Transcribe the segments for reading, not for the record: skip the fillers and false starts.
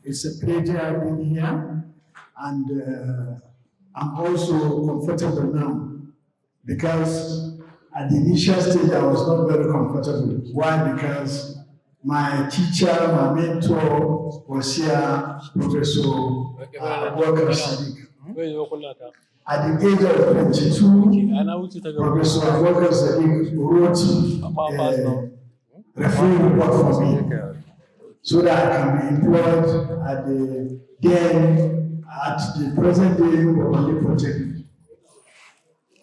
It's a pleasure being here, and I'm also comfortable now because at the initial stage I was not very comfortable. Why? Because my teacher, my mentor was here, Professor Abubakar Sadiq. At the age of 22, Professor Abubakar Sadiq wrote a referral report for me so that I can be employed at the present day Bobale Polytechnic.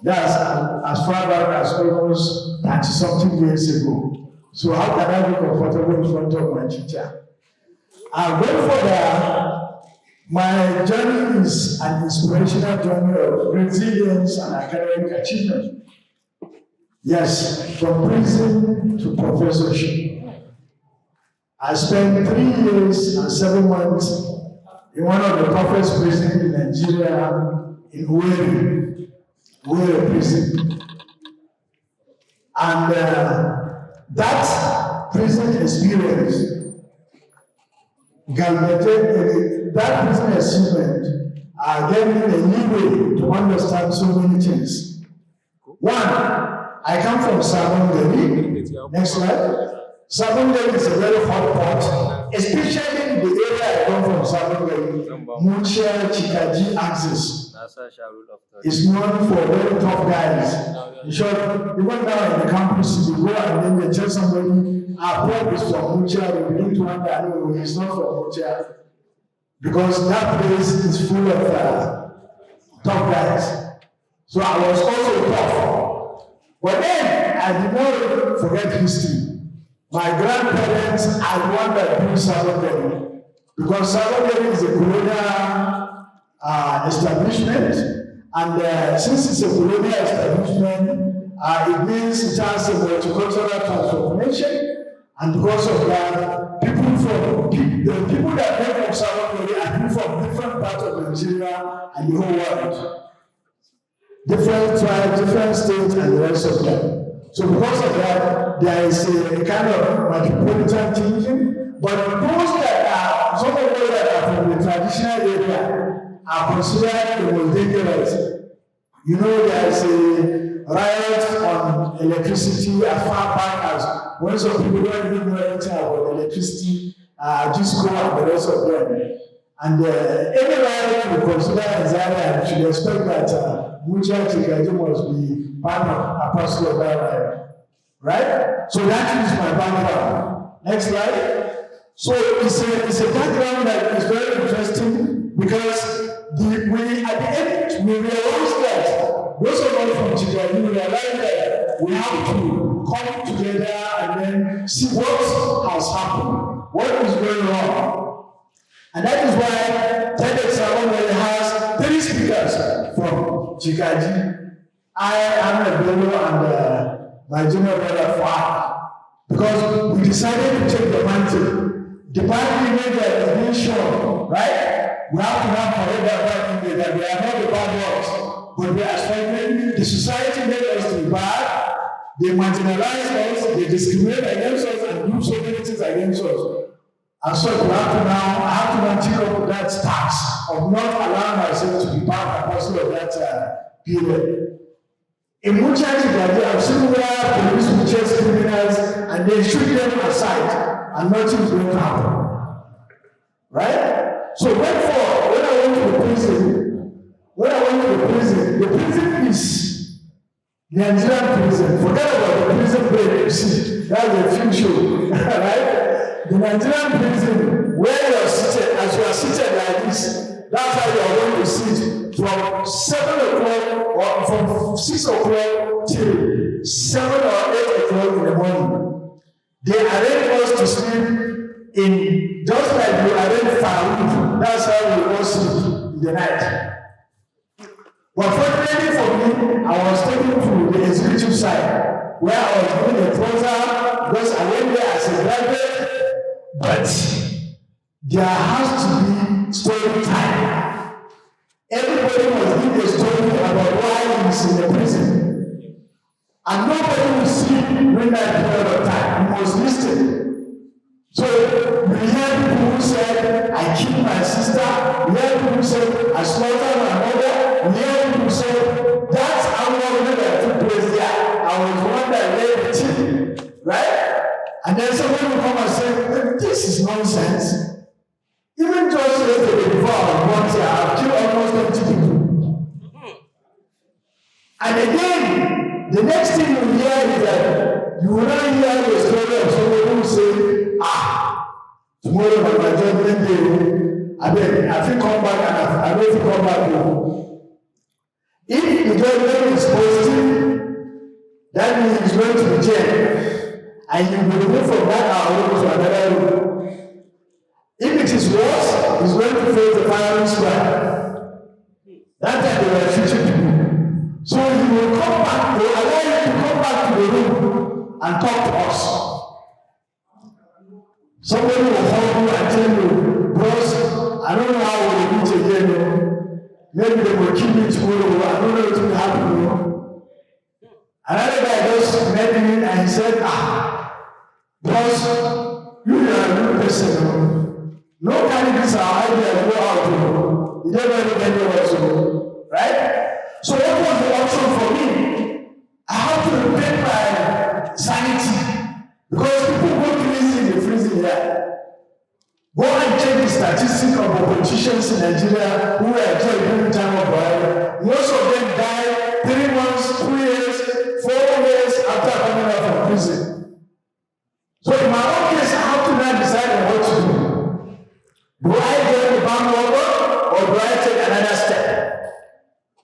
That's as far back as almost 30 something years ago. So how can I be comfortable in front of my teacher? Going further, my journey is an inspirational journey of resilience and academic achievement. Yes, from prison to professorship. I spent 3 years and 7 months in one of the toughest prisons in Nigeria, in Owerri prison. And that prison experience that prison achievement gave me a new way to understand so many things. One, I come from Sabongari. Next slide. Sabongari is a very hot pot, especially in the area I come from, Sabongari, Mucha Chikaji axis. It's known for very tough guys. In short, you went down in the campus, you go and then they tell somebody, our pop is from Mucha, they begin to wonder, no, he's not from Mucha. Because that place is full of tough guys. So I was also tough. But then I did not forget history. My grandparents are the one that built Sabongari. Because Sabongari is a colonial establishment. And since it's a colonial establishment, it means it has a multicultural transformation. And because of that, the people that came from Sabongari are people from different parts of Nigeria and the whole world. Different tribes, different states, and the rest of them. So because of that, there is a kind of metropolitan thinking, but some of those that are from the traditional area are considered the most dangerous. You know, there is a riot on electricity as far back as when some people don't even know anything about electricity, Disco and the rest of them. And any riot we consider anxiety, and should expect that Mucha Chikaji must be part of apostle of that riot. Right? So that is my background. Next slide. So it's a background that is very interesting because at the end we realize that those of us from Chikaji realize that we have to come together and then see what has happened, what is going on. And that is why TEDx Sabongari has 3 speakers from Chikaji. I am a Bello and my junior brother Fahad. Because we decided to take the mantle. The bad image that is being shown, right? We have to have forever bad image that we are not the bad ones, but we are struggling. The society made us to be bad. They marginalize us, they discriminate against us, and do so many things against us. And so I have to now take up that task of not allowing myself to be part and parcel of that period. In Mucha Chikaji, I've seen where police will chase criminals and they shoot them aside and nothing is going to happen. Right? So therefore, when I went to the prison, the prison is the Nigerian prison. Forget about the prison break, you see. That's a future. Right? The Nigerian prison, where you are seated, as you are seated like this, that's how you are going to sit from 7 o'clock or from 6 o'clock till 7 or 8 o'clock in the morning. They arrange us to sleep in, just like you arrange firewood. That's how we all sleep in the night. But fortunately for me, I was taken to the executive side, where I was doing a program because I went there as a graduate. But there has to be story time. Everybody must give a story about why he is in the prison. And nobody will see during that period of time. You must listen. So we hear people who said, I I killed my sister. We hear people say, I slaughtered my mother. We hear people say, that's anger that took place there. I was the one that led the team. Right? And then somebody will come and say, this is nonsense. Even just yesterday before I was born here, I've killed almost 20 people. And again, the next thing you hear is that you will not hear the story of somebody who say, tomorrow by my judgment day, I feel come back and I don't feel come back home. If the judgment is positive, that means he's going to be jailed. And you will move from that room to another room. If it is worse, he's going to face the firing squad. That time they were shooting people. So he will come back, they will allow you to come back to the room and talk to us. Somebody will hold you and tell you, bros, I don't know how we will meet again. Maybe they will kill me tomorrow. I don't know what will happen. Another guy just met me and he said, bros, you are a good person. No candidates are idea go out. You never know anywhere, right? So what was the option for me? I have to repair my sanity because people go crazy in the prison here. Go and check the statistics of the politicians in Nigeria who were jailed during the time of Buhari. Most of them died 3 months, 2 years, 4 years after coming out from prison. So in my own case, I have to now decide on what to do. Do I join the bank robber or do I take another step?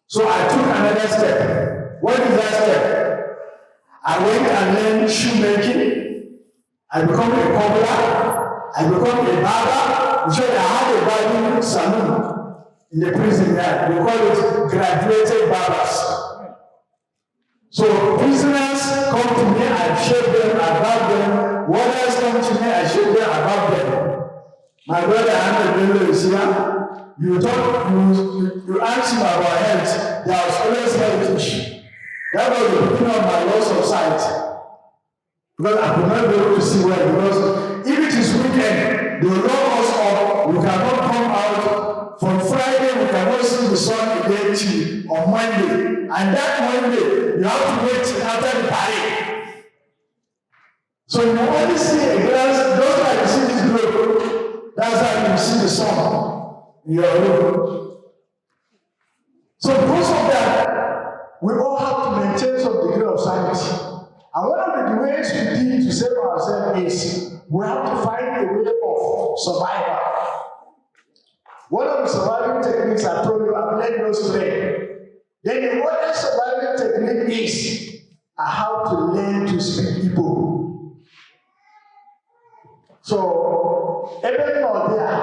So I took another step. What is that step? I went and learned shoemaking. I become a cobbler. I become a barber. So I had a barbering salon in the prison there. We call it graduated barbers. So prisoners come to me, I shave them, I barb them. Warders come to me, I shave them, I barb them. My brother Ahmed Bello is here. You ask him about health. There was always health issue. That was the beginning of my loss of sight. Because I could not be able to see well. Because if it is weekend, they will lock us up. We cannot come out. From Friday, we cannot see the sun again till on Monday. And that Monday, you have to wait till after the parade. So you only see a glance, just like you see this globe. That's how you see the sun in your room. So because of that, we all have to maintain some degree of sanity. And one of the ways we need to save ourselves is we have to find a way of survival. One of the surviving techniques I told you, I've learned those today. Then the other surviving technique is I have to learn to speak Igbo. So, even out there,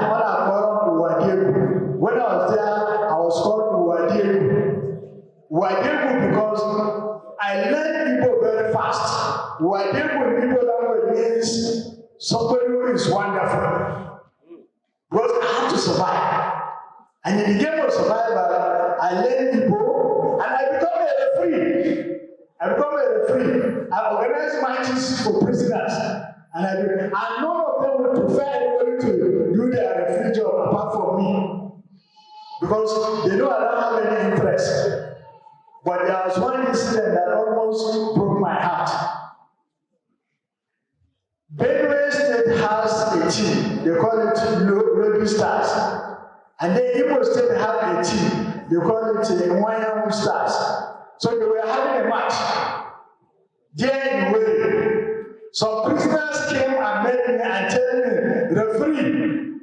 when I was there, I was called Uwadegu. Uwadegu because I learned Igbo very fast. Uwadegu in Igbo language means somebody who is wonderful. Because I had to survive. And in the game of survival, I learned Igbo and I become a referee. I organize matches for prisoners. And none of them would prefer anybody to do their referee job apart from me. Because they know I don't have any interest. But there was one incident that almost broke my heart. Benue State has a team. They call it Lodi Stars. And then Imo State have a team. They call it Nwanyamu Stars. So they were having a match. There in Wari. Some prisoners came and met me and told me, referee,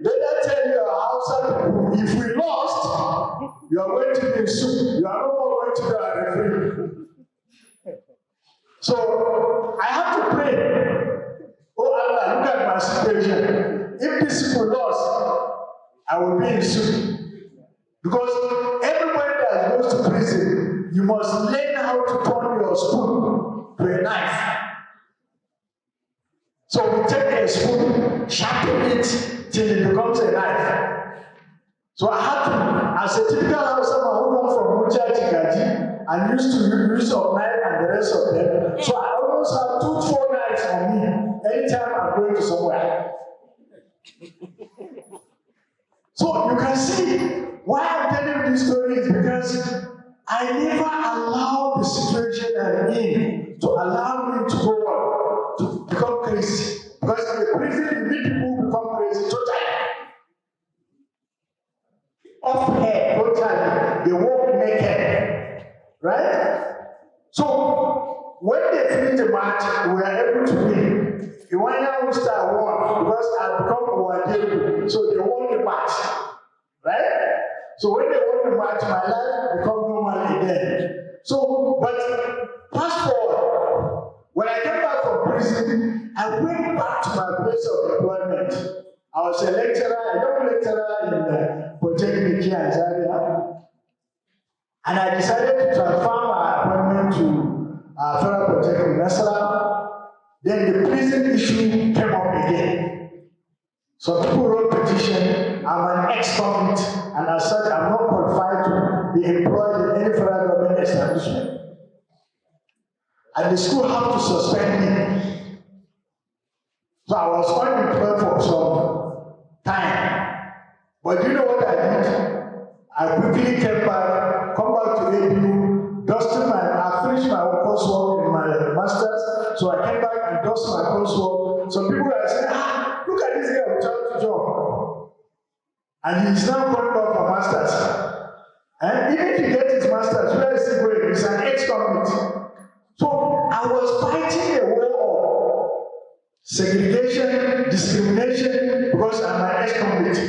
let I tell you how if we lost, you are going to be in soup. You are no more going to be a referee. So I have to pray. Oh Allah, look at my situation. If these people lost, I will be in soup. Because everybody that goes to prison, you must learn how to turn your spoon to a knife. So we take a spoon, sharpen it till it becomes a knife. So I had to, as a typical Hausa man who comes from Mucha Chikaji and used to use of knife and the rest of them, so I almost have 2-4 knives on me anytime I'm going to somewhere. So you can see why I'm telling you this story is because I never allowed the situation I'm in to allow me to go on, to become crazy. Because in the prison, you meet people who become crazy totally. Off head, totally. They walk naked. Right? So, when they finish the match, we are able to win. Iwanya Star won because I become Owadelu. So they won the match. Right? So when they won the match, my life become normal again. So, but fast forward. When I came back from prison, I went back to my place of employment. I was a lecturer, a young lecturer in the Polytechnic here in Zaria. And I decided to transfer my appointment to Federal Polytechnic Nassau. Then the prison issue came up again. So people wrote petition, I'm an ex-convict, and as such, I'm not qualified to be employed in any federal government establishment. And the school had to suspend me. So I was unemployed for some time. But do you know what I did? I quickly come back to ABU, dusted I finished my coursework in my master's, so I came back and dusted my coursework. Some people are saying, look at this guy without a job. And he's now coming back for master's. And even if he gets his master's, where is he going? He's an ex-convict. So I was fighting a war of segregation, discrimination, because I'm an ex-convict.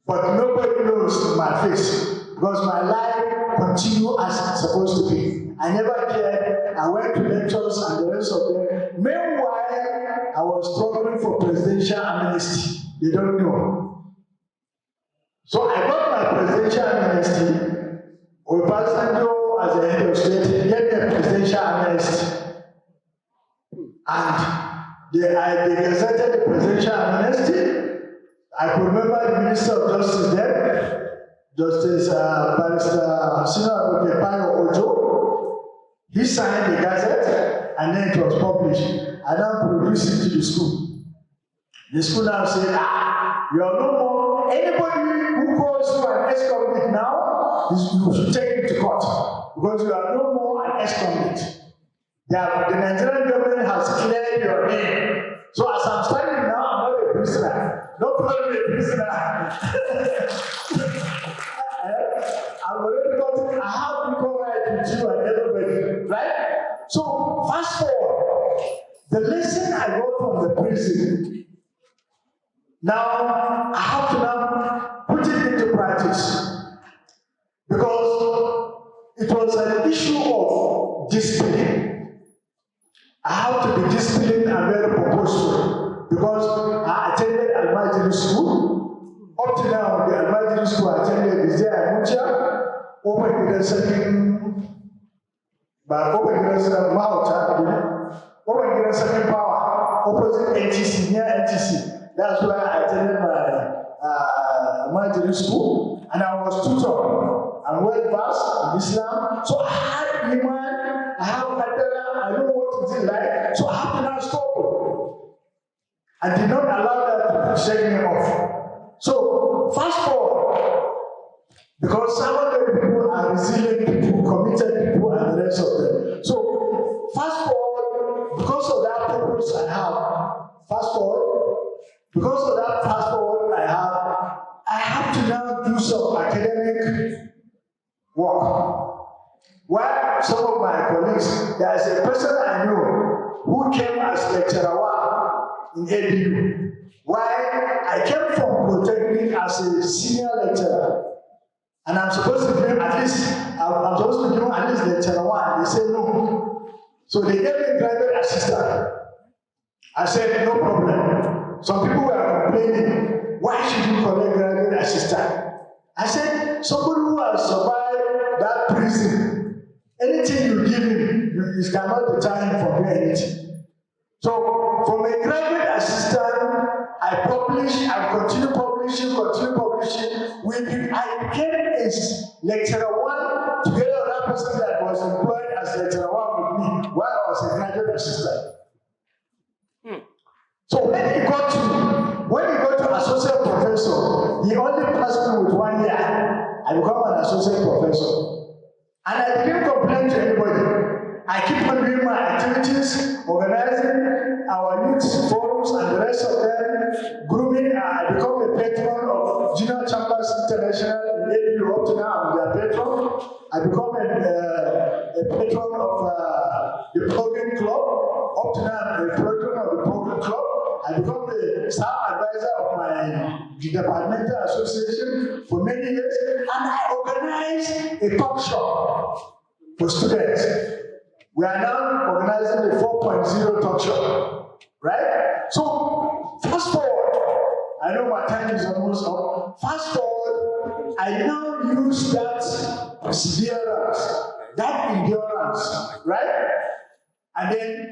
But nobody knows my face, because my life continued as it's supposed to be. I never cared. I went to lectures and the rest of them. Meanwhile, I was struggling for presidential amnesty. They don't know. So I got my presidential amnesty. Obasanjo, as a head of state, get the presidential amnesty. And they gazetted the presidential amnesty. I could remember the Minister of Justice then, Justice Barrister Senior Advocate Payo Ojo. He signed the gazette and then it was published. I now produced it to the school. The school now said, you are no more, anybody who calls you an ex-convict now, you should take him to court. Because you are no more an ex-convict. The Nigerian government has cleared your name. So as I'm standing now, I'm not a prisoner. No problem, a prisoner. I've already gotten, I have equal right with you and everybody, right? So fast forward, the lesson I got from the prison, now I have to now put it into practice. Because it was an issue of discipline. I have to be disciplined and very purposeful. Because I attended Almajiri School. Up to now, the Almajiri School I attended is there in Mucha. Open the second, but open the second open the second power, opposite NTC, near NTC. That's where I attended my Almajiri School. And I was tutored. I'm well versed in Islam. So I had Iman, I have Qadara, I know what it is like. So I have to now stop it. I did not allow that to shake me off. So fast forward, because some of the people are resilient people, committed people, and the rest of them. So fast forward, because of that purpose I have, because of that fast forward I have to now do some academic work. While some of my colleagues, there is a person I know who came as lecturer in ABU. While I came from Polytechnic as a senior lecturer, and I'm supposed to be at least, lecturer 1. They said no. So they gave me graduate assistant. I said no problem. Some people were complaining, why should you collect graduate assistant? I said, somebody who has survived that prison, anything you give him, you cannot deter him from doing anything. So, from a graduate assistant, I continue publishing. I became a lecturer 1 together with that person that was employed as lecturer 1 with me while I was a graduate assistant. So when he got to associate professor, he the only person with 1 year, I become an associate professor. And I didn't complain to anybody. I keep on doing my activities, organizing our youth forums and the rest of them, grooming. I become a patron of Junior Chambers International in ABU. Up to now, I'm their patron. I become a patron of the Program Club. Up to now, I'm a patron of the Program Club. I become the staff advisor of my departmental association for many years, and I organize a talk shop for students. We are now organizing the 4.0 talk shop, right? So, fast forward. I know my time is almost up. Fast forward, I now use that perseverance, that endurance, right? And then